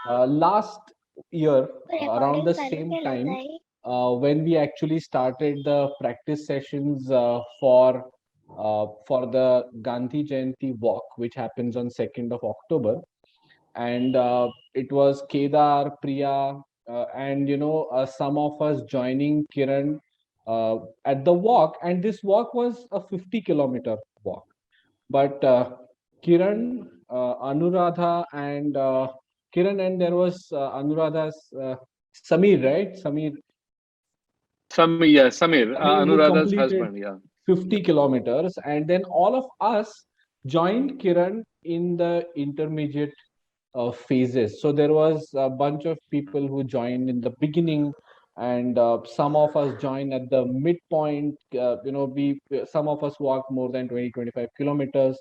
last year, around the same time, when we actually started the practice sessions for the Gandhi Jayanti walk, which happens on 2nd of October. And it was Kedar, Priya, and some of us joining Kiran uh, at the walk. And this walk was a 50-kilometer walk. But Kiran, Anuradha, and Kiran, and there was Anuradha's Samir, right? Samir, Samir, who Anuradha's completed husband. Yeah. 50 kilometers, and then all of us joined Kiran in the intermediate phases. So there was a bunch of people who joined in the beginning, and some of us joined at the midpoint. We some of us walked more than 20-25 kilometers,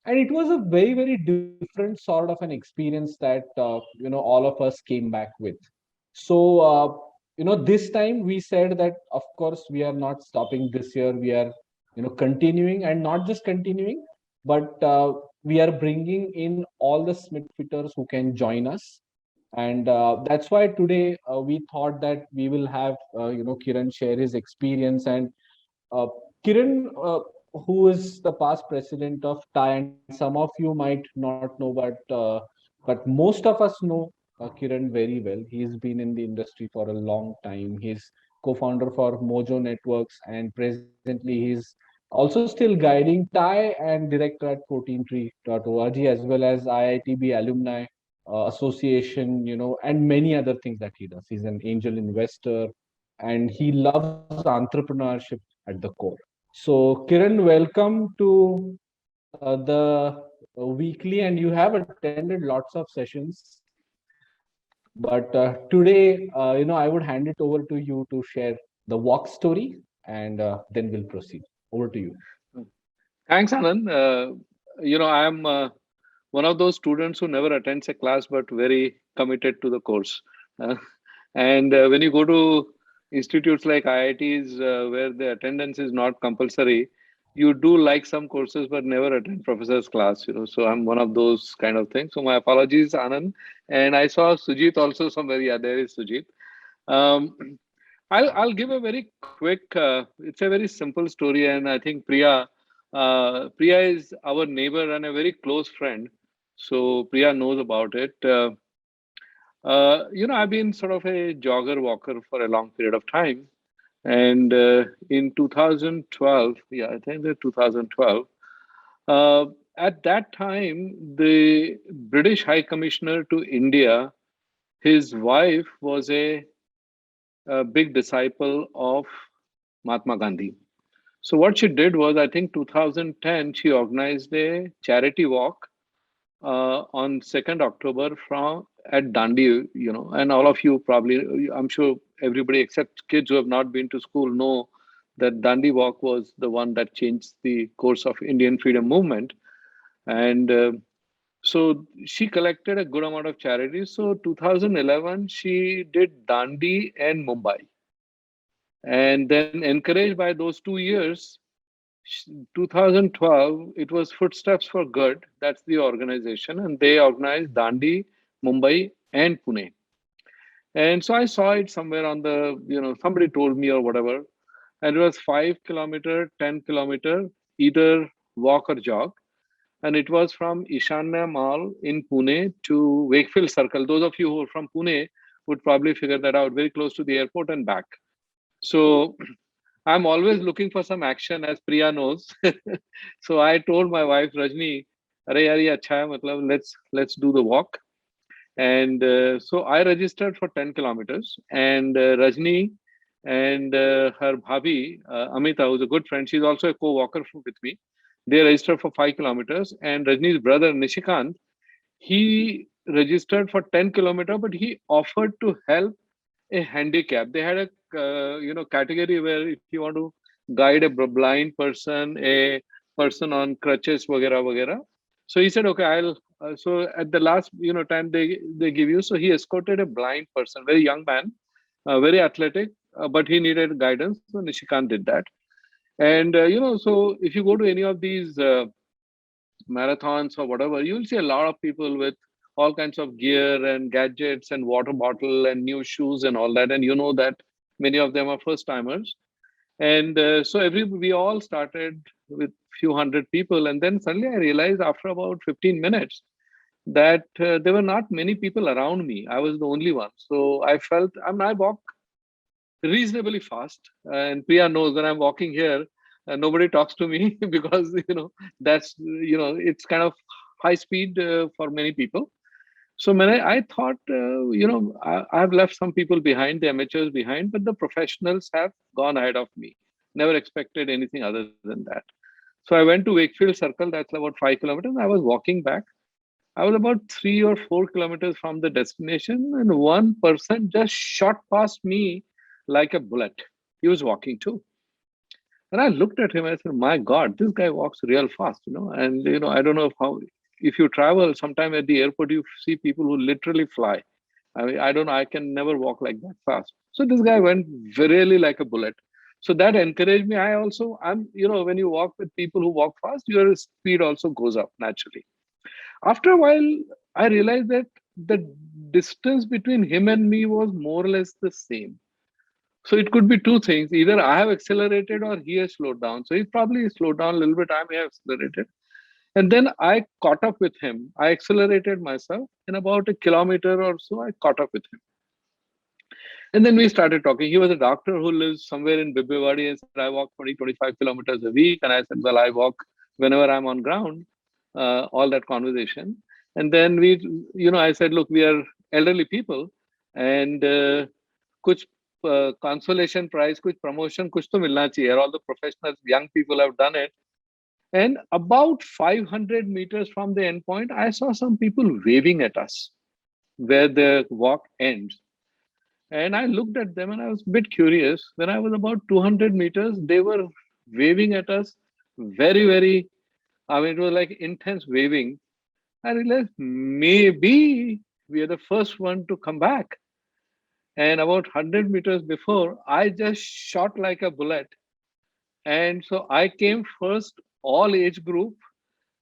and it was a very different sort of an experience that all of us came back with. So this time we said that of course we are not stopping this year. We are continuing, and not just continuing, but we are bringing in all the Smith fitters who can join us. And that's why today we thought that we will have Kiran share his experience. And uh, Kiran, who is the past president of TAI, and some of you might not know, but most of us know Kiran very well. He's been in the industry for a long time. He's co-founder for Mojo Networks, and presently he's also still guiding TAI and director at 14tree.org, as well as IITB Alumni Association, and many other things that he does. He's an angel investor, and he loves entrepreneurship at the core. So, Kiran, welcome to the weekly, and you have attended lots of sessions. But today, I would hand it over to you to share the walk story, and then we'll proceed. Over to you. Thanks, Anand. I am one of those students who never attends a class but very committed to the course. Uh, and when you go to institutes like IITs, where the attendance is not compulsory, you do like some courses but never attend professor's class. So I'm one of those kind of things. So my apologies, Anand. And I saw Sujit also somewhere. Yeah, there is Sujit. Um, I'll give a very quick. It's a very simple story, and I think Priya is our neighbor and a very close friend, so Priya knows about it. I've been sort of a jogger walker for a long period of time, and in 2012, yeah, I think that 2012. Uh, at that time, the British High Commissioner to India, his wife was a big disciple of Mahatma Gandhi. So what she did was, I think 2010, she organized a charity walk on 2nd October from at Dandi, and all of you probably, I'm sure everybody except kids who have not been to school know that Dandi walk was the one that changed the course of Indian freedom movement. And so she collected a good amount of charities. So 2011, she did Dandi and Mumbai. And then encouraged by those 2 years, 2012, it was Footsteps for Good. That's the organization, and they organized Dandi, Mumbai, and Pune. And so I saw it somewhere on the, somebody told me or whatever, and it was 5 kilometer, 10 kilometer, either walk or jog. And it was from Ishanya Mall in Pune to Wakefield Circle. Those of you who are from Pune would probably figure that out, very close to the airport and back. So I'm always looking for some action, as Priya knows. So I told my wife Rajni, "Arey yaar, ye acha hai, matlab, let's do the walk." And so I registered for 10 kilometers, and Rajni and her bhabhi Amita, who's a good friend, she's also a co-walker with me. They registered for 5 kilometers, and Rajni's brother Nishikant, he registered for 10 kilometer, but he offered to help a handicap. They had a category where if you want to guide a blind person, a person on crutches, vagera vagera. So he said, okay, I'll. So at the last time they give you. So he escorted a blind person, very young man, very athletic, but he needed guidance. So Nishikant did that. And so if you go to any of these marathons or whatever, you'll see a lot of people with all kinds of gear and gadgets and water bottle and new shoes and all that. And you know that many of them are first timers. And so we all started with few hundred people, and then suddenly I realized after about 15 minutes that there were not many people around me. I was the only one. So I felt, I walk reasonably fast. And Priya knows when I'm walking here, nobody talks to me because, that's, it's kind of high speed for many people. So when I thought, I've left some people behind, the amateurs behind, but the professionals have gone ahead of me. Never expected anything other than that. So I went to Wakefield Circle, that's about 5 kilometers. I was walking back. I was about 3 or 4 kilometers from the destination, and one person just shot past me like a bullet. He was walking too. And I looked at him. I said, "My God, this guy walks real fast, you know." And I don't know how. If you travel, sometime at the airport, you see people who literally fly. I mean, I don't know. I can never walk like that fast. So this guy went really like a bullet. So that encouraged me. When you walk with people who walk fast, your speed also goes up naturally. After a while, I realized that the distance between him and me was more or less the same. So it could be two things. Either I have accelerated or he has slowed down. So he probably slowed down a little bit. I may have accelerated. And then I caught up with him. I accelerated myself. In about a kilometer or so, I caught up with him. And then we started talking. He was a doctor who lives somewhere in Bibwewadi and said, I walk 20, 25 kilometers a week. And I said, well, I walk whenever I'm on ground, all that conversation. And then I said, look, we are elderly people and kuch consolation prize, kuch promotion, kuch to milna chahiye. All the professionals, young people have done it. And about 500 meters from the end point, I saw some people waving at us where the walk ends. And I looked at them and I was a bit curious. When I was about 200 meters, they were waving at us very, very, I mean, it was like intense waving. I realized maybe we are the first one to come back. And about 100 meters before, I just shot like a bullet. And so I came first, all age group.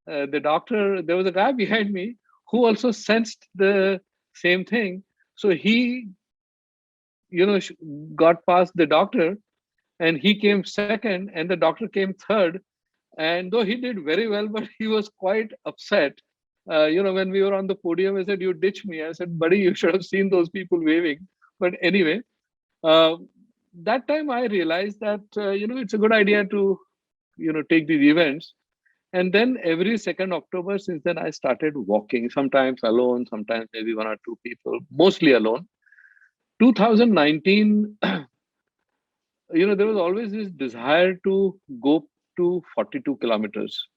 The doctor, there was a guy behind me who also sensed the same thing. So he, got past the doctor and he came second and the doctor came third. And though he did very well, but he was quite upset. When we were on the podium, he said, "You ditched me." I said, "Buddy, you should have seen those people waving." But anyway, uh, that time I realized that, it's a good idea to, take these events. And then every second October, since then, I started walking, sometimes alone, sometimes maybe one or two people, mostly alone. 2019, there was always this desire to go to 42 kilometers.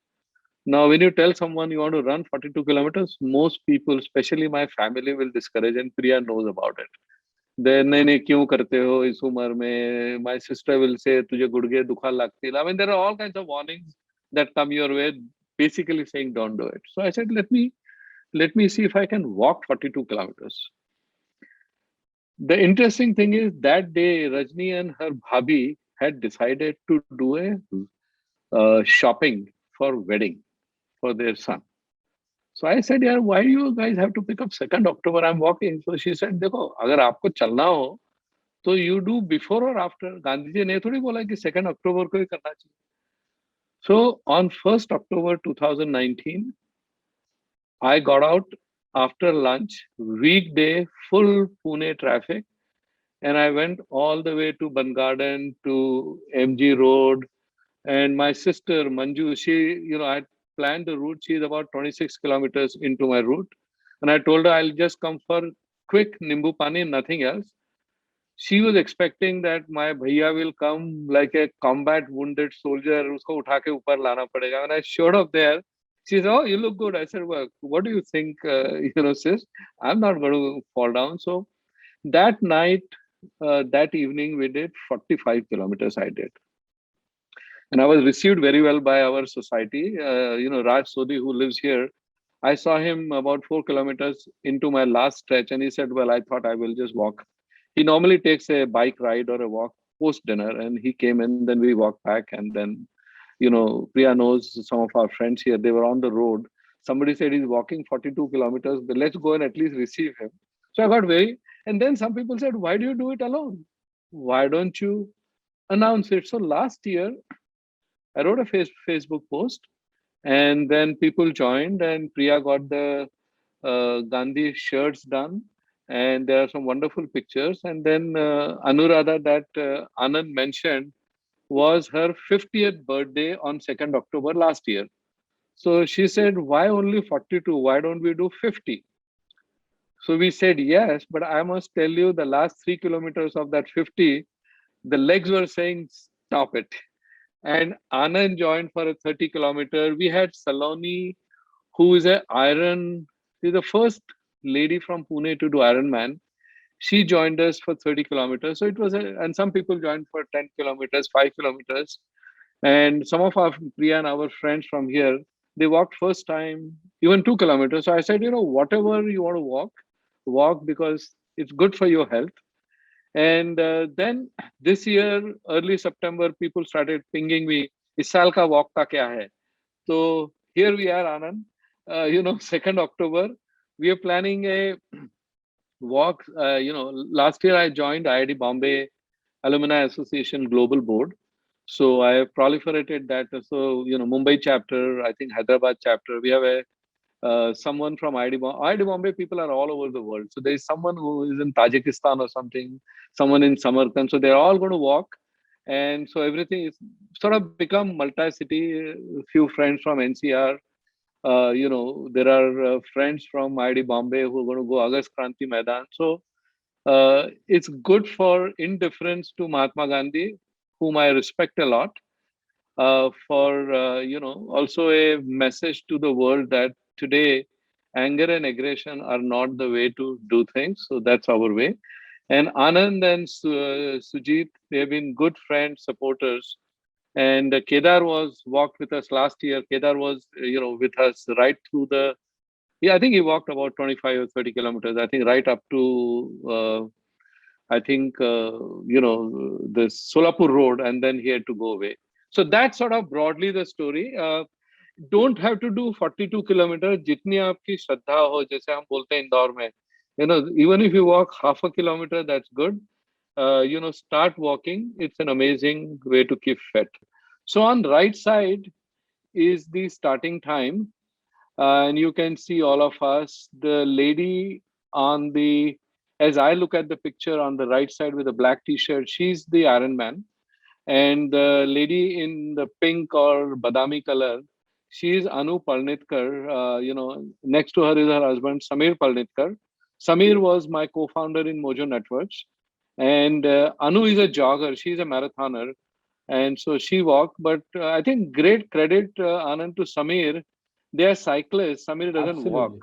Now, when you tell someone you want to run 42 kilometers, most people, especially my family, will discourage, and Priya knows about it. Then, नहीं नहीं क्यों करते हो इस उम्र में? My sister will say, तुझे गुड़गे दुखा लगती है. I mean, there are all kinds of warnings that come your way, basically saying don't do it. So I said, let me see if I can walk 42 kilometers. The interesting thing is that day, Rajni and her bhabhi had decided to do a shopping for wedding for their son. So I said, यार, why do you guys have to pick up 2nd October? I'm walking. So she said, देखो, अगर आपको चलना हो, तो you do before or after. Gandhi ji ने थोड़ी बोला कि 2nd October को ही करना चाहिए. So on 1st October 2019, I got out after lunch, weekday, full Pune traffic, and I went all the way to Ban Garden to MG Road. And my sister Manju, I planned the route. She's about 26 kilometers into my route, and I told her I'll just come for quick nimbu pani, nothing else. She was expecting that my bhaiya will come like a combat wounded soldier. Usko utha ke upar lana padega. When I showed up there, she said, "Oh, you look good." I said, "Well, what do you think, sis? I'm not going to fall down." So that night, that evening, we did 45 kilometers. I did. And I was received very well by our society. Raj Sodhi, who lives here, I saw him about 4 kilometers into my last stretch, and he said, "Well, I thought I will just walk." He normally takes a bike ride or a walk post dinner, and he came in. Then we walked back, and then, Priya knows some of our friends here. They were on the road. Somebody said he's walking 42 kilometers, but let's go and at least receive him. So I got very, and then some people said, why do you do it alone? Why don't you announce it? So last year, I wrote a Facebook post, and then people joined, and Priya got the Gandhi shirts done, and there are some wonderful pictures. And then Anuradha, that Anand mentioned, was her 50th birthday on 2nd October last year. So she said, why only 42? Why don't we do 50? So we said yes, but I must tell you, the last 3 kilometers of that 50, the legs were saying, stop it. And Anand joined for a 30 kilometer. We had Saloni, who is a Iron, she's the first lady from Pune to do Ironman. She joined us for 30 kilometers. So it was, and some people joined for 10 kilometers, 5 kilometers. And some of our Priya and our friends from here, they walked first time, even 2 kilometers. So I said, whatever you want to walk, walk because it's good for your health. And then this year, early September, people started pinging me, इस साल का walk का क्या है? So here we are, Anand. 2nd October, we are planning a walk. Last year I joined IIT Bombay Alumni Association Global Board. So I have proliferated that. So, Mumbai chapter, I think Hyderabad chapter, we have a someone from IIT Bombay. IIT Bombay people are all over the world. So there is someone who is in Tajikistan or something, someone in Samarkand. So they're all going to walk. And so everything is sort of become multi-city. A few friends from NCR. There are friends from IIT Bombay who are going to go August Kranti Maidan. So it's good for indifference to Mahatma Gandhi, whom I respect a lot, for also a message to the world that today anger and aggression are not the way to do things. So that's our way. And Anand and Sujit, they have been good friends, supporters. And Kedar was walked with us last year. Kedar was with us right through the, yeah, I think he walked about 25 or 30 kilometers. I think right up to I think, the Solapur road, and then he had to go away. So that's sort of broadly the story. Don't have to do 42 kilometers. जितनी आपकी श्रद्धा हो, जैसे हम बोलते हैं इंदौर में, even if you walk half a kilometer, that's good. Start walking. It's an amazing way to keep fit. So on the right side is the starting time, and you can see all of us. The lady on the, as I look at the picture on the right side with a black t-shirt, she's the Iron Man. And the lady in the pink or badami color, she's Anu Palnitkar. Next to her is her husband, Samir Palnitkar. Samir was my co-founder in Mojo Networks. And Anu is a jogger. She's a marathoner. And so she walked. But I think great credit, Anand, to Samir. They are cyclists. Samir doesn't walk.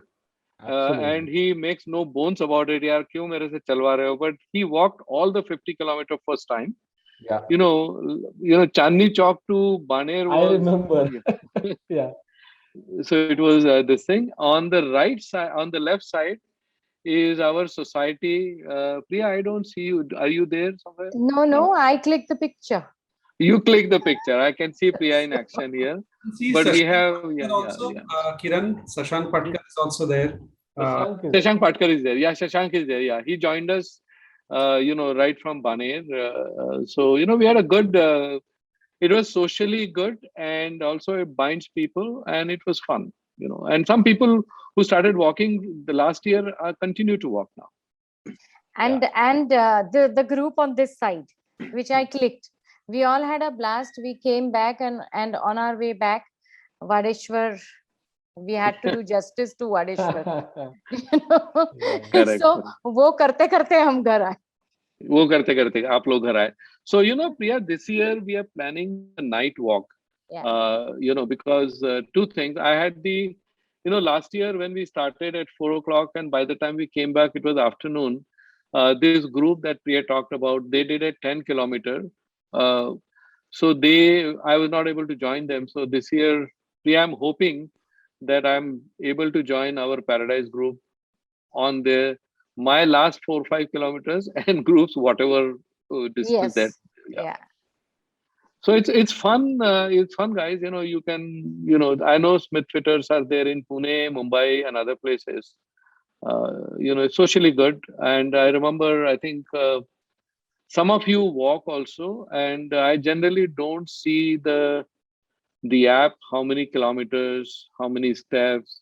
Absolutely. And Absolutely. he makes no bones about it. यार क्यों मेरे से चलवा रहे हो? But he walked all the 50 kilometer first time. Yeah. Chandni Chowk to Baner I was, remember. yeah. Yeah. So it was this thing. On the right side, on the left side is our society. Priya, I don't see you. Are you there somewhere? No, No. no, I clicked the picture. You click the picture. I can see Priya in action here. See, But we Sashank have, Patkar yeah, yeah, also, yeah. Kiran, Sashank Hmm. Patkar is also there. Shashank is Shashank Patkar is there. Yeah, Shashank is there. Yeah, he joined us, right from Baner. So, we had a good, it was socially good, and also it binds people, and it was fun. And some people who started walking the last year continue to walk now. yeah. And the group on this side, which I clicked, we all had a blast. We came back, and on our way back, Vadeshwar, we had to do justice to Vadeshwar. Yeah. Correct. So वो करते करते हम घर आए. वो करते करते आप लोग घर आए. So, Priya, this year we are planning a night walk. Yeah. Because two things. I had last year when we started at 4 o'clock, and by the time we came back, it was afternoon. This group that Priya talked about, they did a 10 kilometer. Uh, so I was not able to join them. So this year, Priya, I'm hoping that I'm able to join our Paradise group on my last 4 or 5 kilometers and groups whatever distance that. Yes. Yeah. Yeah. So it's fun. It's fun, guys. You can. I know Smit.fitters are there in Pune, Mumbai, and other places. It's socially good. And I remember, I think some of you walk also, and I generally don't see the app, how many kilometers, how many steps.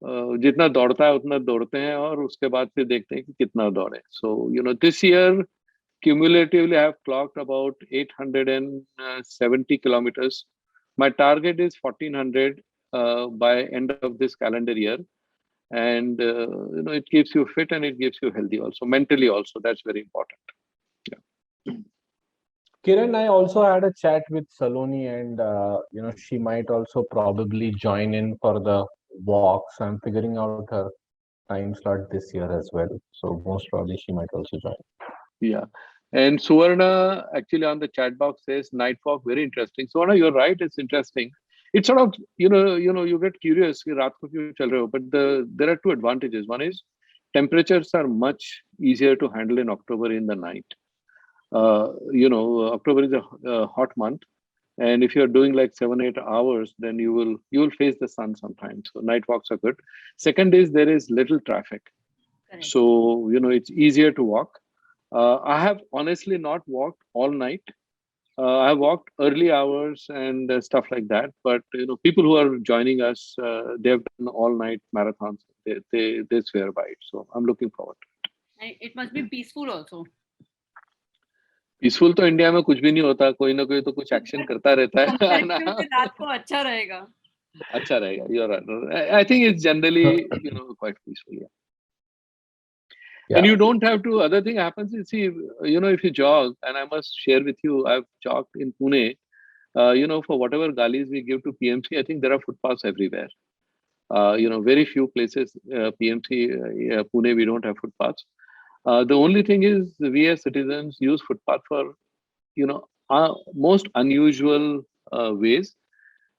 जितना दौड़ता है उतना दौड़ते हैं और उसके बाद फिर देखते हैं कि कितना दौड़े. So this year cumulatively I have clocked about 870 kilometers. My target is 1400 by end of this calendar year, and it keeps you fit and it keeps you healthy also, mentally also. That's very important. Yeah. Kiran, I also had a chat with Saloni, and she might also probably join in for the walks. I'm figuring out her time slot this year as well. So most probably she might also join. Yeah. And Suvarna actually on the chat box says night walk, very interesting. Suvarna, you're right, it's interesting. It's sort of, you get curious, कि रात को क्यों चल रहे हो? But there are two advantages. One is temperatures are much easier to handle in October in the night. October is a hot month, and if you're doing like 7-8 hours, then you will face the sun sometimes. So night walks are good. Second is there is little traffic. Correct. So it's easier to walk. I have honestly not walked all night. I walked early hours and stuff like that. But people who are joining us, they have done all night marathons. They swear by it. So I'm looking forward to it. And it must be peaceful also. Peaceful तो India में कुछ भी नहीं होता, कोई ना कोई तो कुछ एक्शन करता रहता है. Comparatively, रात को अच्छा रहेगा. अच्छा रहेगा. You're right. I think it's generally quite peaceful. Yeah. And you don't have to. Other thing happens is, see, if you jog, and I must share with you, I've jogged in Pune. For whatever galis we give to PMC, I think there are footpaths everywhere. Very few places, PMC, Pune, we don't have footpaths. The only thing is, we as citizens use footpath for, most unusual ways.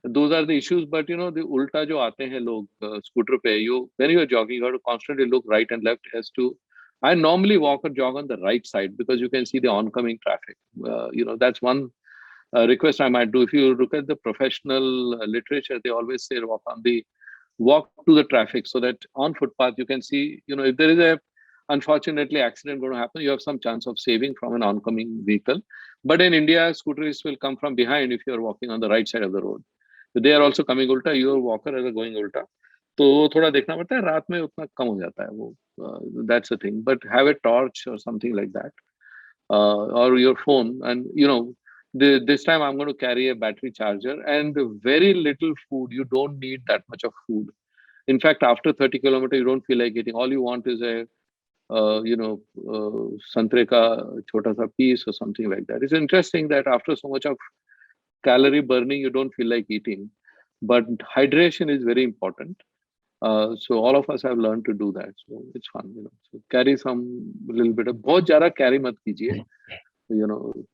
Those are the issues. But the ulta jo aate hain log scooter pe, when you are jogging, you have to constantly look right and left as to. I normally walk or jog on the right side because you can see the oncoming traffic. That's one request I might do. If you look at the professional literature, they always say walk to the traffic, so that on footpath you can see, if there is a unfortunately accident going to happen, you have some chance of saving from an oncoming vehicle. But in India, scooters will come from behind if you are walking on the right side of the road. They are also coming ulta. Your walker is going ulta. तो थोड़ा देखना पड़ता है, रात में उतना कम हो जाता है वो. That's the thing. But have a torch or something like that, or your phone, and this time I'm going to carry a battery charger and very little food. You don't need that much of food. In fact, after 30 kilometers, you don't feel like eating. All you want is a संतरे का छोटा सा piece or something like that. It's interesting that after so much of calorie burning, you don't feel like eating. But hydration is very important. So all of us have learned to do that. So it's fun. So carry some little bit of. बहुत ज़्यादा carry मत कीजिए.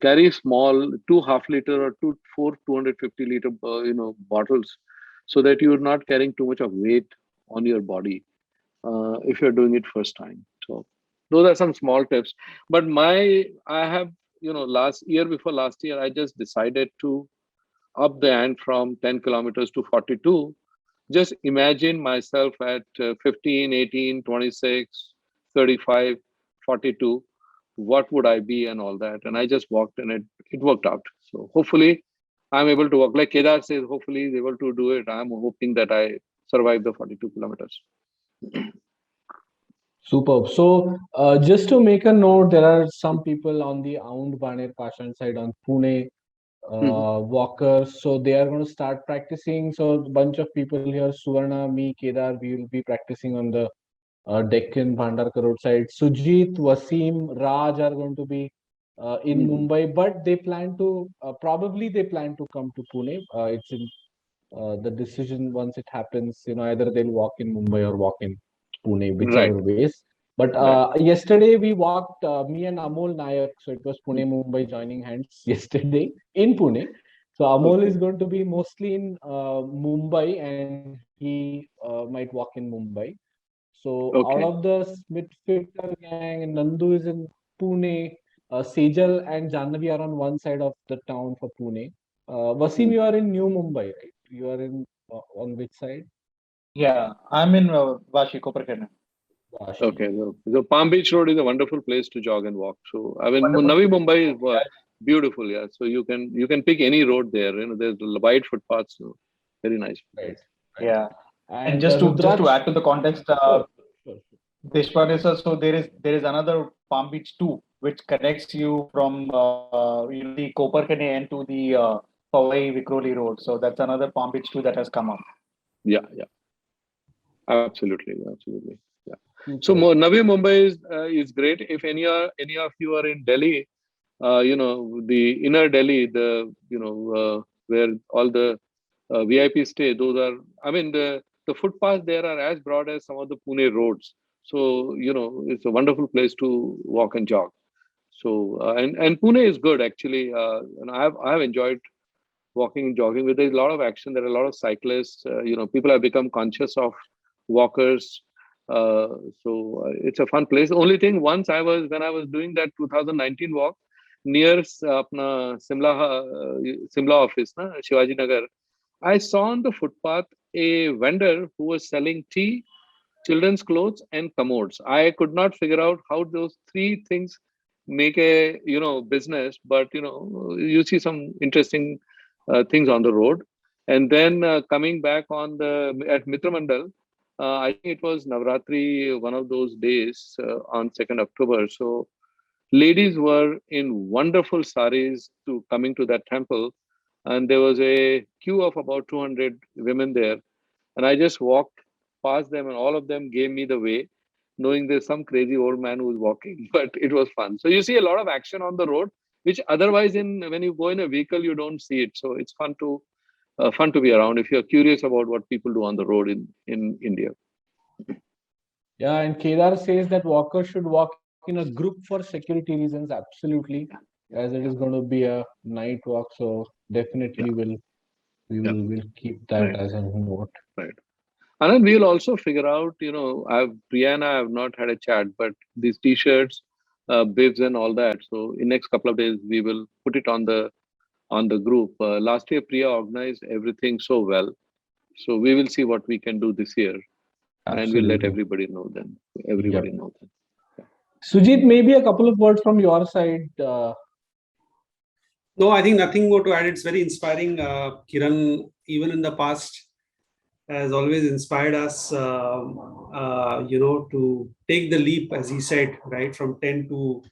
Carry small 2 half-liter or 250-liter bottles, so that you're not carrying too much of weight on your body if you're doing it first time. So those are some small tips. But I have, before last year, I just decided to up the ant from 10 kilometers to 42. Just imagine myself at 15, 18, 26, 35, 42. What would I be and all that? And I just walked, and it worked out. So hopefully I'm able to walk. Like Kedar says, hopefully he's able to do it. I'm hoping that I survive the 42 kilometers. Superb. So, just to make a note, there are some people on the Aund Baner Pashan side on Pune walkers. So they are going to start practicing. So a bunch of people here, Suvarna, me, Kedar, we will be practicing on the Deccan Bhandarkar Road side. Sujit, Wasim, Raj are going to be in Mumbai, but they plan to probably come to Pune. It's in the decision once it happens. Either they'll walk in Mumbai or walk in Pune, whichever ways. But yesterday we walked, me and Amol Nayak, so it was Pune Mumbai joining hands yesterday in Pune. So Amol is going to be mostly in Mumbai, and he might walk in Mumbai. So out of the Smit-fitter gang, Nandu is in Pune, Sejal and Jannavi are on one side of the town for Pune. Wasim, you are in New Mumbai, right? You are in on which side? Yeah, I'm in Vashi, Koperkerne. Vashi. Okay, so Palm Beach Road is a wonderful place to jog and walk. So I mean, Wonderful. Navi Mumbai is beautiful, yeah. So you can pick any road there. There's wide footpaths, so very nice. Right. Right. Yeah, and And just to Rudraksh, add to the context, sure, sure, sure. Deshpande sir, so there is another Palm Beach too, which connects you from the Koperkerne end to the Powai Vikhroli Road. So that's another Palm Beach too that has come up. Yeah, yeah, absolutely, absolutely. Yeah. So Super. Navi Mumbai is great. If any of you are in Delhi, the inner Delhi, where all the VIP stay. Those are, I mean, the footpaths there are as broad as some of the Pune roads. So it's a wonderful place to walk and jog. So and Pune is good actually, and I've enjoyed walking and jogging. With there's a lot of action. There are a lot of cyclists. People have become conscious of walkers. It's a fun place. Only thing, when I was doing that 2019 walk near apna Simla office, na Shivaji Nagar, I saw on the footpath a vendor who was selling tea, children's clothes, and commodes. I could not figure out how those three things make a business, but you see some interesting things on the road. And then coming back on the at Mitramandal, I think it was Navratri, one of those days on 2nd October. So ladies were in wonderful saris to coming to that temple, and there was a queue of about 200 women there, and I just walked past them, and all of them gave me the way, knowing there's some crazy old man who's walking. But it was fun. So you see a lot of action on the road, which otherwise when you go in a vehicle you don't see it. So it's fun to be around if you're curious about what people do on the road in India. Yeah, and Kedar says that walkers should walk in a group for security reasons. Absolutely, as it is going to be a night walk, so Yeah, definitely yeah, we'll keep that right, as a note. right. And then we'll also figure out, Priya and I have not had a chat, but these t-shirts, bibs and all that. So in next couple of days, we will put it on the group. Last year, Priya organized everything so well. So we will see what we can do this year, and we'll let Absolutely. everybody know then. Yep. Everybody know then. Sujit, maybe a couple of words from your side. No, I think nothing more to add. It's very inspiring. Kiran, even in the past, has always inspired us, to take the leap, as he said, right, from 10 to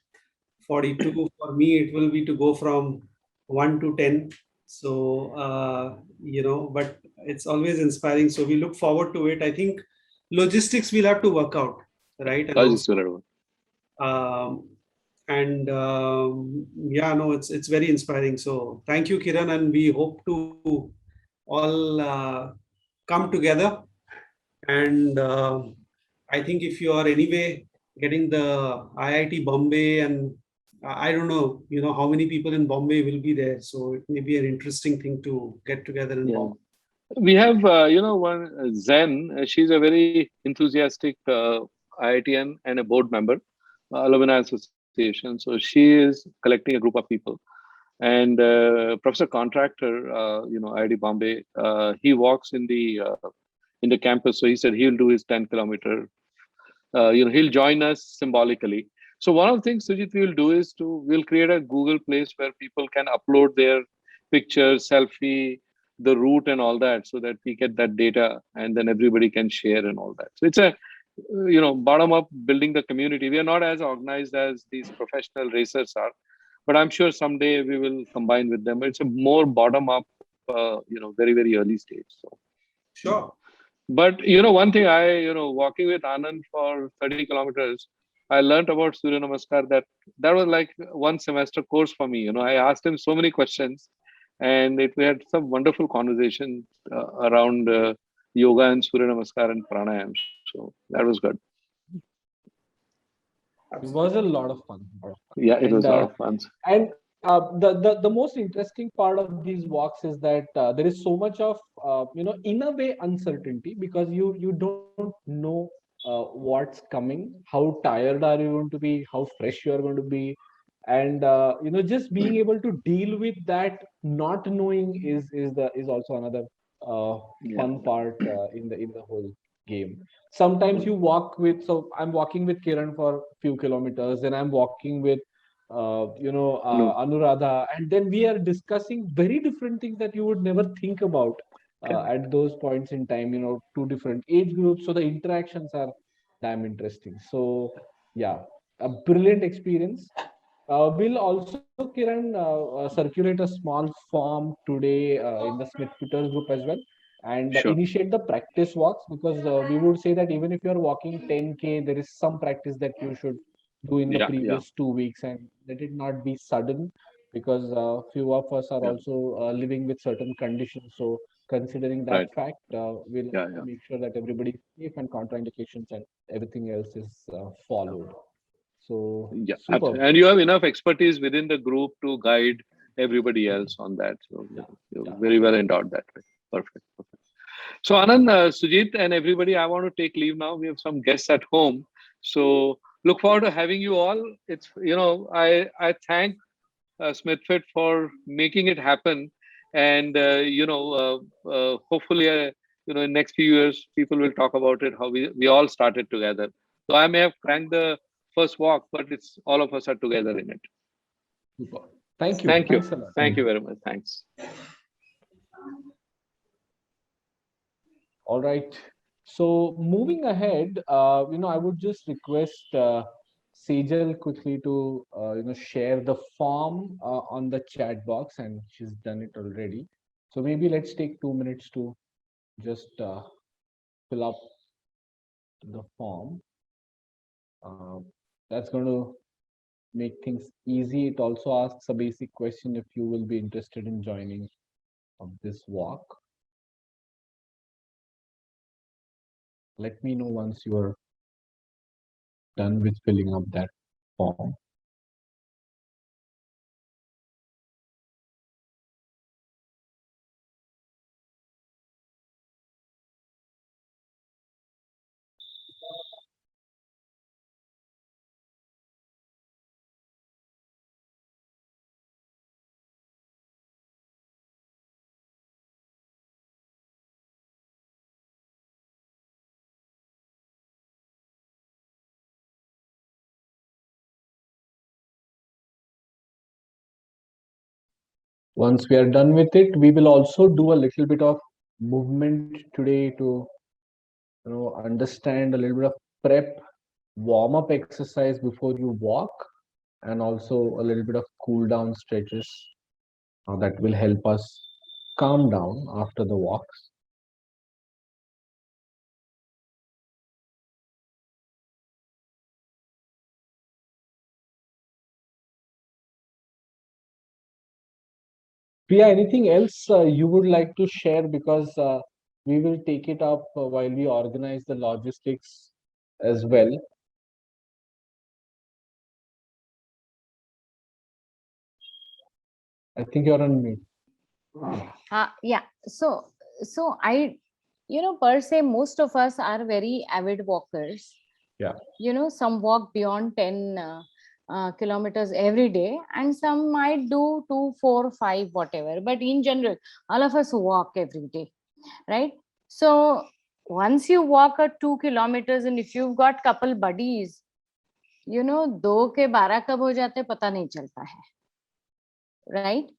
42. For me, it will be to go from 1 to 10. So, but it's always inspiring. So we look forward to it. I think logistics we'll have to work out, right? And Logistics also, will um, yeah, no, it's very inspiring. So thank you, Kiran, and we hope to all come together. And I think if you are anyway getting the IIT Bombay, and I don't know, how many people in Bombay will be there. So it may be an interesting thing to get together in Yeah. Bombay. We have, one Zen. She's a very enthusiastic IITian and a board member, alumni association. So she is collecting a group of people. And Professor Contractor, IIT Bombay, he walks in the campus. So he said he'll do his 10-kilometer. He'll join us symbolically. So one of the things, Sujit, we'll do is we'll create a Google place where people can upload their pictures, selfie, the route and all that, so that we get that data and then everybody can share and all that. So it's a bottom up building the community. We are not as organized as these professional racers are, but I'm sure someday we will combine with them. It's a more bottom up, very very early stage. So. Sure. But one thing walking with Anand for 30 kilometers, I learned about Surya Namaskar that was like one semester course for me. I asked him so many questions, and we had some wonderful conversations around yoga and Surya Namaskar and pranayam. So that was good. It was a lot of fun. Yeah, it And was a lot of fun. the most interesting part of these walks is that there is so much of in a way uncertainty, because you don't know what's coming, how tired are you going to be, how fresh you are going to be, And just being able to deal with that not knowing is also another uh, Yeah. fun part in the whole game. Sometimes you walk with, so I'm walking with Kiran for a few kilometers, then I'm walking with No. Anuradha, and then we are discussing very different things that you would never think about Correct. at those points in time, two different age groups, so the interactions are damn interesting. So yeah, a brilliant experience. We'll also, Kiran, circulate a small form today in the Smit.fit group as well, and Sure. initiate the practice walks, because we would say that even if you're walking 10K, there is some practice that you should do in the Yeah. Yeah. previous 2 weeks, and let it not be sudden, because few of us are Yeah. also living with certain conditions. So, considering that Right. fact, we'll Yeah. also Yeah. make sure that everybody is safe and contraindications and everything else is followed. So, Yeah. superb. Absolutely. And you have enough expertise within the group to guide everybody else on that. So Yeah, you're yeah. very well endowed that way. Perfect. Perfect. So Anand, Sujit, and everybody, I want to take leave now. We have some guests at home, so look forward to having you all. It's I thank Smith.fit for making it happen, and hopefully in next few years people will talk about it, how we all started together. So I may have cranked the first walk, but it's all of us are together in it. Super. Thank you. Thank you. Thanks a lot. Thank you very much. Thanks. All right. So moving ahead, I would just request Sejal quickly to share the form on the chat box, and she's done it already. So maybe let's take 2 minutes to just fill up the form. Uh, that's going to make things easy. It also asks a basic question if you will be interested in joining this walk. Let me know once you are done with filling up that form. Once we are done with it, we will also do a little bit of movement today to understand a little bit of prep, warm up exercise before you walk, and also a little bit of cool down stretches that will help us calm down after the walks. Priya, anything else you would like to share? Because we will take it up while we organize the logistics as well. I think you're on mute. Yeah. So I, per se, most of us are very avid walkers. Yeah. Some walk beyond 10 kilometers every day, and some might do 2, 4, 5, whatever. But in general, all of us walk every day, right? So once you walk 2 kilometers, and if you've got couple buddies, 2 के 12 कब हो जाते पता नहीं चलता है, right?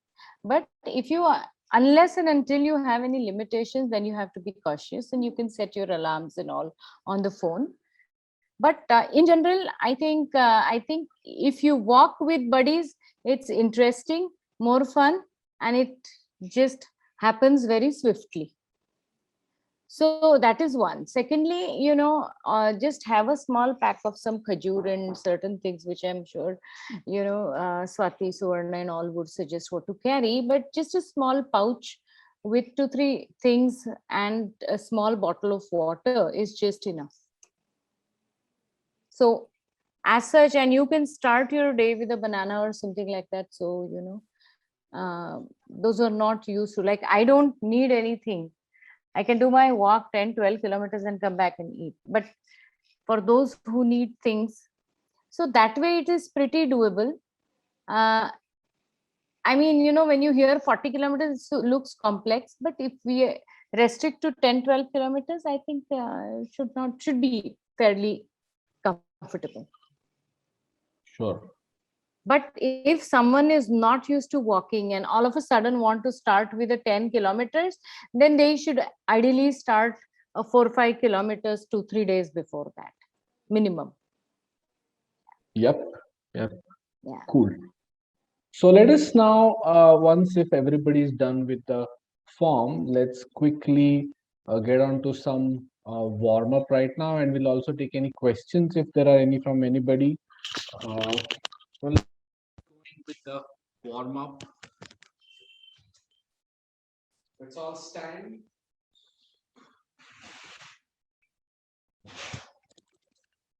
But if you are, unless and until you have any limitations, then you have to be cautious, and you can set your alarms and all on the phone. But in general, I think if you walk with buddies, it's interesting, more fun, and it just happens very swiftly. So that is one. Secondly, just have a small pack of some khajur and certain things, which I'm sure, Swati, Suvarna, and all would suggest what to carry. But just a small pouch with 2, 3 things and a small bottle of water is just enough. So, as such, and you can start your day with a banana or something like that. So, those are not useful. Like, I don't need anything. I can do my walk 10, 12 kilometers and come back and eat. But for those who need things, so that way it is pretty doable. Uh, I mean, when you hear 40 kilometers, it looks complex, but if we restrict to 10, 12 kilometers, I think should be fairly comfortable. Sure. But if someone is not used to walking and all of a sudden want to start with a 10 kilometers, then they should ideally start a 4 or 5 kilometers 2 3 days before that minimum. Yep. Yep. Yeah. Cool. So let us now, once if everybody is done with the form, let's quickly get on to some warm up right now, and we'll also take any questions if there are any from anybody. Well, going with the warm up. Let's all stand.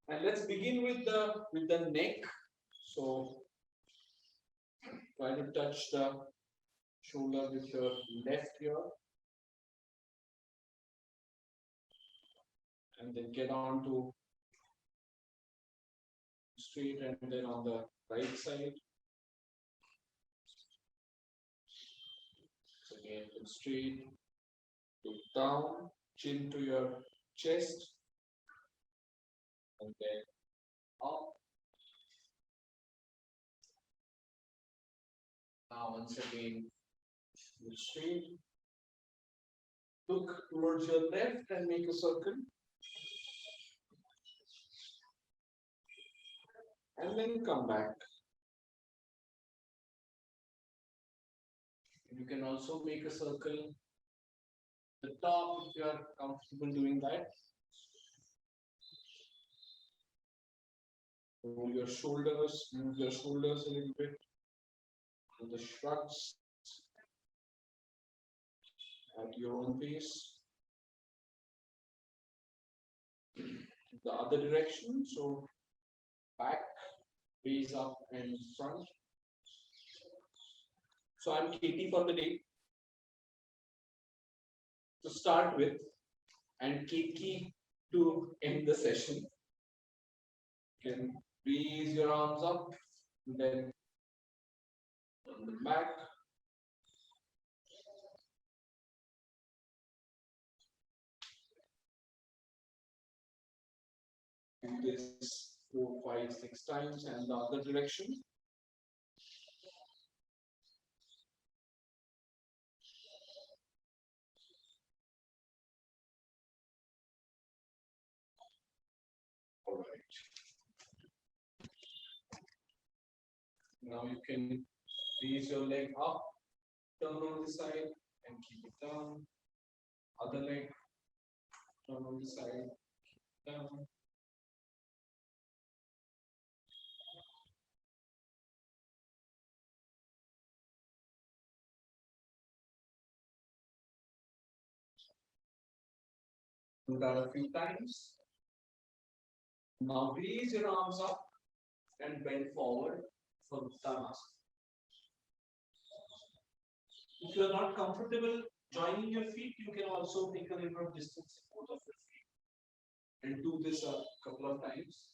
And let's begin with the neck. So try to touch the shoulder with your left ear, and then get on to straight, and then on the right side. So again, look straight, look down, chin to your chest, and then up. Now once again, look straight, look towards your left and make a circle. And then come back. You can also make a circle the top if you are comfortable doing that. Roll your shoulders, move your shoulders a little bit. Do the shrugs at your own pace. The other direction, so back, raise up and front. So I'm Katie for the day to start with, and Kiki to end the session. You can raise your arms up, and then on the back. Do this 4, 5, 6 times, and the other direction. All right. Now you can raise your leg up, turn on the side, and keep it down. Other leg, turn on the side, down. Do that a few times. Now raise your arms up and bend forward for Uttanasana. If you are not comfortable joining your feet, you can also make a little of distance in both of your feet and do this a couple of times.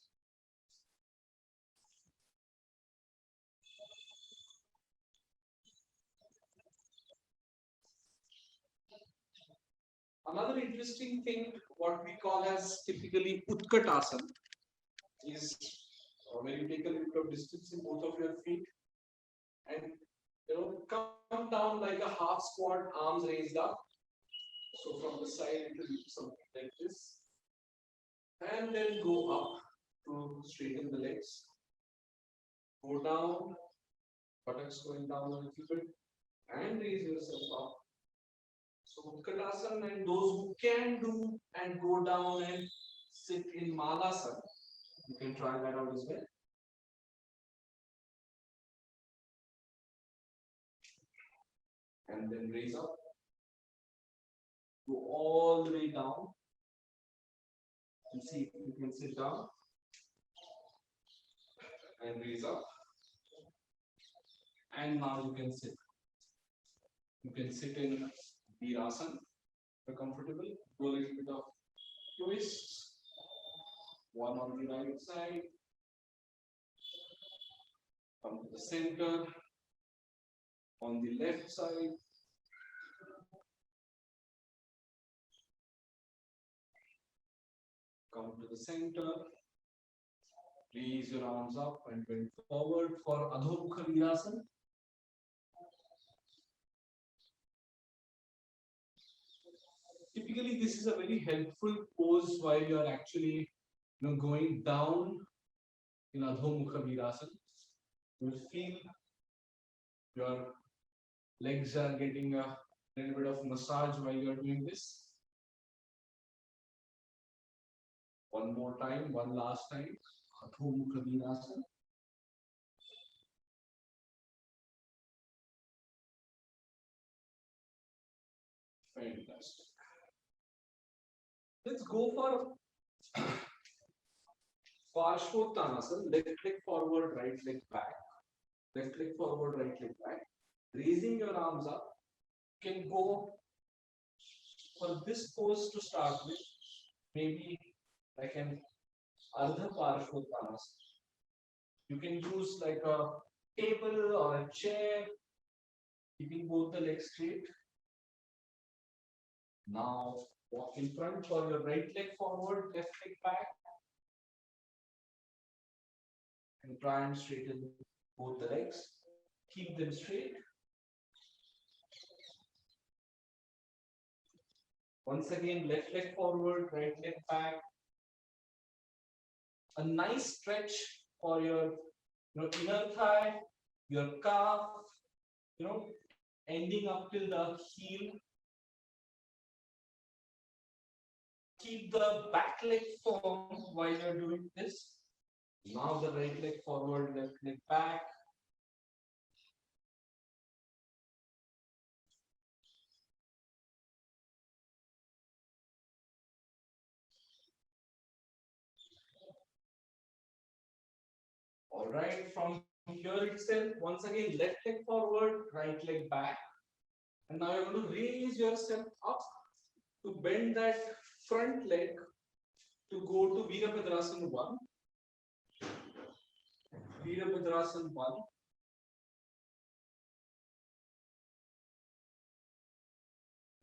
Another interesting thing, what we call as typically Utkatasana, is when you take a little of distance in both of your feet and come down like a half squat, arms raised up. So from the side it will be something like this, and then go up to straighten the legs. Go down, buttocks going down a little bit, and raise yourself up. So Utkatasana, and those who can do and go down and sit in Malasana, you can try that out as well. And then raise up. Go all the way down. And see if you can sit down. And raise up. And now you can sit. You can sit in Veerasana if you're comfortable. Do a little bit of twists. One on the right side. Come to the the center, on the left side. Come to the center. Raise your arms up and bend forward for Adho Mukha Veerasana. Typically, this is a very helpful pose while you are actually going down in Adho Mukha Veerasana. You will feel your legs are getting a little bit of massage while you are doing this. One more time, one last time. Adho Mukha Veerasana. Fantastic. Let's go for Parshvottanasana. Left leg forward, right leg back. Left leg forward, right leg back. Raising your arms up. You can go for this pose to start with. Maybe like an Ardha Parshvottanasana. You can use like a table or a chair, keeping both the legs straight. Now walk in front for your right leg forward, left leg back. And try and straighten both the legs. Keep them straight. Once again, left leg forward, right leg back. A nice stretch for your inner thigh, your calf, ending up till the heel. Keep the back leg firm while you're doing this. Now the right leg forward, left leg back. All right, from here itself, once again, left leg forward, right leg back. And now you're going to raise yourself up to bend that front leg to go to Veerabhadrasana 1. Veerabhadrasana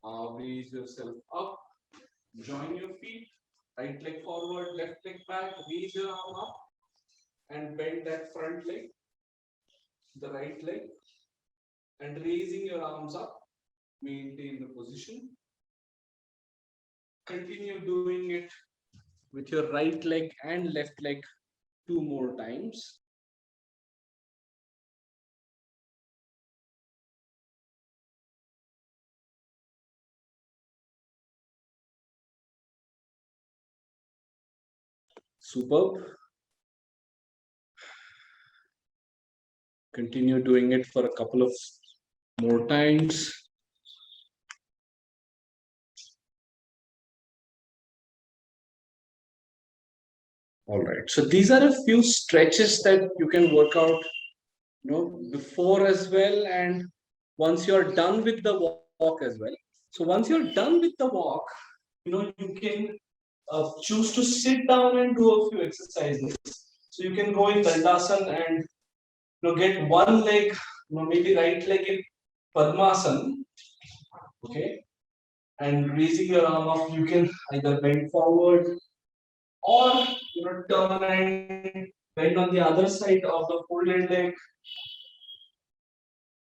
1. Raise yourself up, join your feet, right leg forward, left leg back, raise your arm up and bend that front leg, the right leg, and raising your arms up, maintain the position. Continue doing it with your right leg and left leg 2 more times. Superb. Continue doing it for a couple of more times. All right. So these are a few stretches that you can work out, before as well, and once you're done with the walk as well. So once you're done with the walk, you can choose to sit down and do a few exercises. So you can go in Dandasana and get one leg, maybe right leg in Padmasana, okay, and raising your arm up. You can either bend forward or turn and bend on the other side of the folded leg.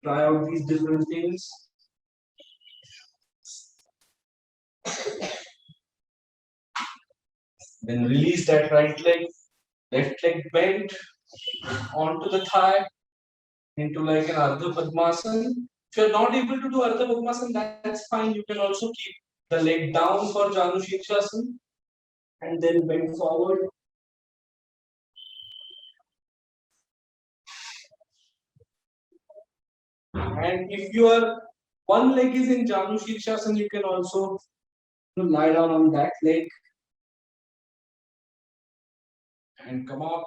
Try out these different things. Then release that right leg, left leg bent onto the thigh into like an Ardha Padmasana. If you're not able to do Ardha Padmasana, that's fine. You can also keep the leg down for Janu Shirshasana and then bend forward. And if your one leg is in Janu Shirshasana, you can also lie down on that leg and come up.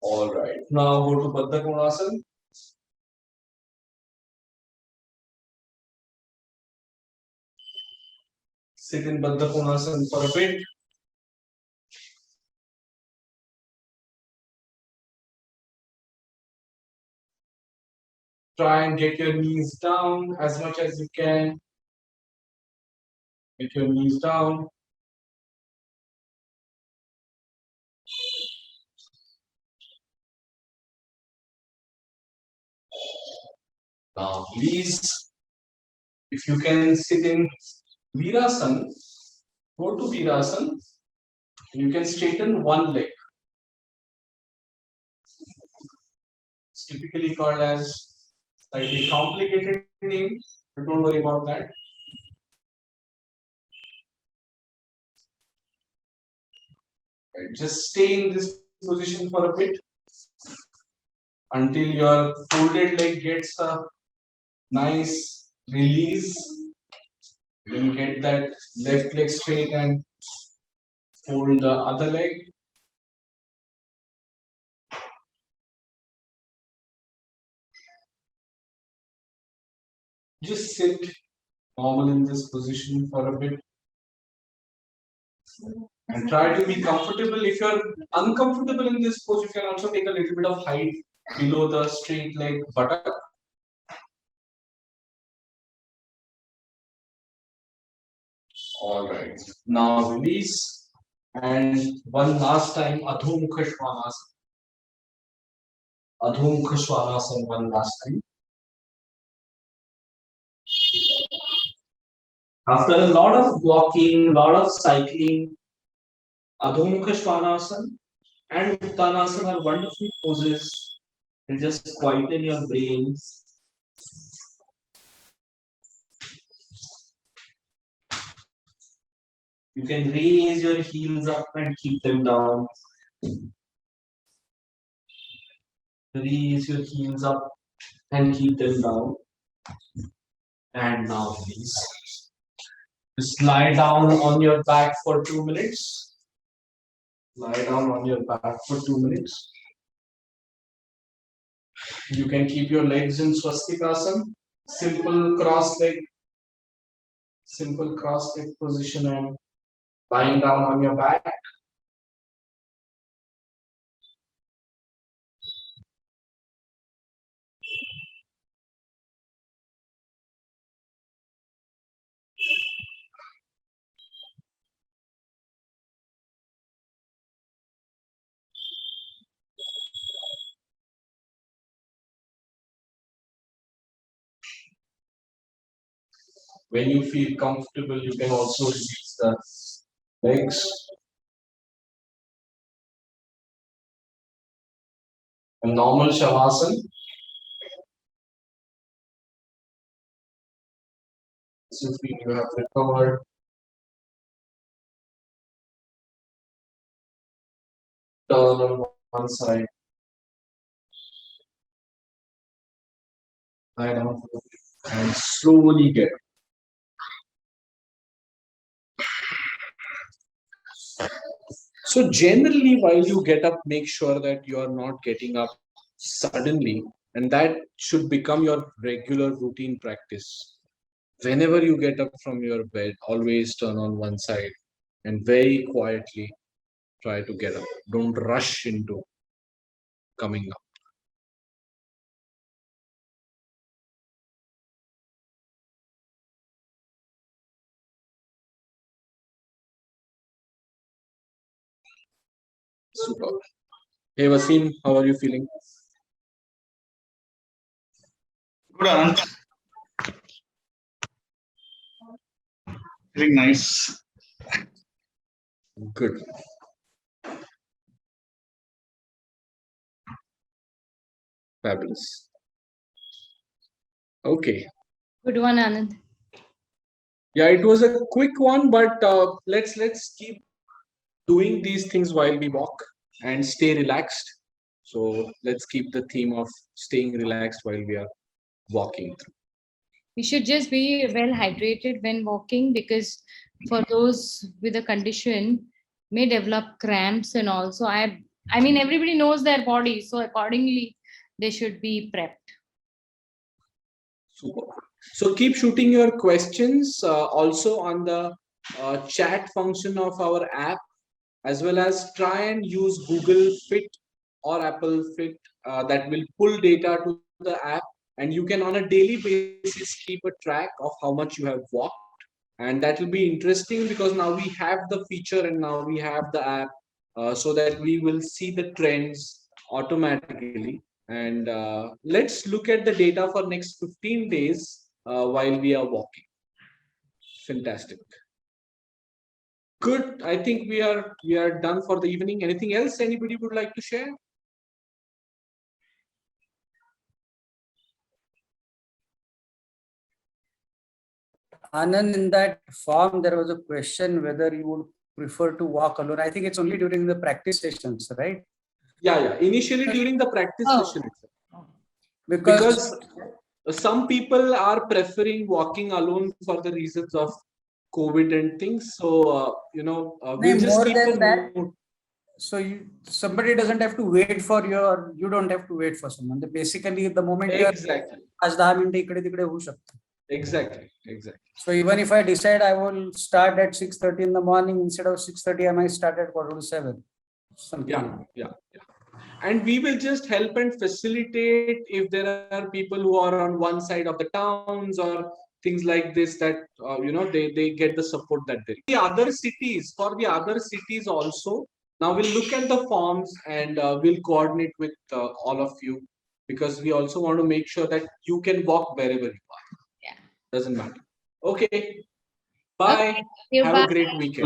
All right. Now go to Baddha Konasana. Sit in Baddha Konasana for a bit. Try and get your knees down as much as you can. Get your knees down. Now, please, if you can sit in Veerasana, go to Veerasana. You can straighten one leg. It's typically called as slightly complicated name, but don't worry about that. Right, just stay in this position for a bit until your folded leg gets a nice release. Then get that left leg straight and fold the other leg. Just sit normal in this position for a bit and try to be comfortable. If you're uncomfortable in this pose, you can also take a little bit of height below the straight leg buttock. All right. Now release. And one last time, Adho Mukha Svanasana. Adho Mukha Svanasana one last time. After a lot of walking, a lot of cycling, Adho Mukha Svanasana and Uttanasana are wonderful poses. And just quieten your brain. You can raise your heels up and keep them down. Raise your heels up and keep them down. And now please. Just lie down on your back for 2 minutes. Lie down on your back for 2 minutes. You can keep your legs in swastikasana. Simple cross leg position and lying down on your back. When you feel comfortable, you can also release the legs. A normal shavasana. So you feel you have recovered. Turn on one side. Lie down and slowly get up. So generally, while you get up, make sure that you are not getting up suddenly, and that should become your regular routine practice. Whenever you get up from your bed, always turn on one side and very quietly try to get up. Don't rush into coming up. Super. Hey Wasim, how are you feeling? Good, Anand. Feeling nice. Good. Fabulous. Okay. Good one, Anand. Yeah, it was a quick one, but let's keep doing these things while we walk and stay relaxed. So let's keep the theme of staying relaxed while we are walking through. We should just be well hydrated when walking, because for those with a condition may develop cramps, and also I mean everybody knows their body, so accordingly they should be prepped. Super. So keep shooting your questions also on the chat function of our app, as well as try and use Google Fit or Apple Fit that will pull data to the app, and you can on a daily basis keep a track of how much you have walked. And that will be interesting because now we have the feature and now we have the app, so that we will see the trends automatically. And let's look at the data for next 15 days while we are walking. Fantastic. Good. I think we are done for the evening. Anything else anybody would like to share? Anand, in that form, there was a question whether you would prefer to walk alone. I think it's only during the practice sessions, right? Yeah. Initially during the practice Oh. session itself. Because Some people are preferring walking alone for the reasons of COVID and things. So we'll just more keep than a that, note. so somebody doesn't have to wait for you don't have to wait for someone. Basically, the moment you are Exactly. आज 10 मिनिटं इकडे तिकडे होऊ शकतं. Exactly. So even if I decide I will start at 6:30 in the morning, instead of 6:30, I might start at 6:45. Something like that. Yeah. And we will just help and facilitate if there are people who are on one side of the towns or things like this, that they get the support that they need. For the other cities also, now we'll look at the forms and we'll coordinate with all of you, because we also want to make sure that you can walk wherever you are. Yeah. Doesn't matter. Okay. Bye. You Have bye. a great weekend.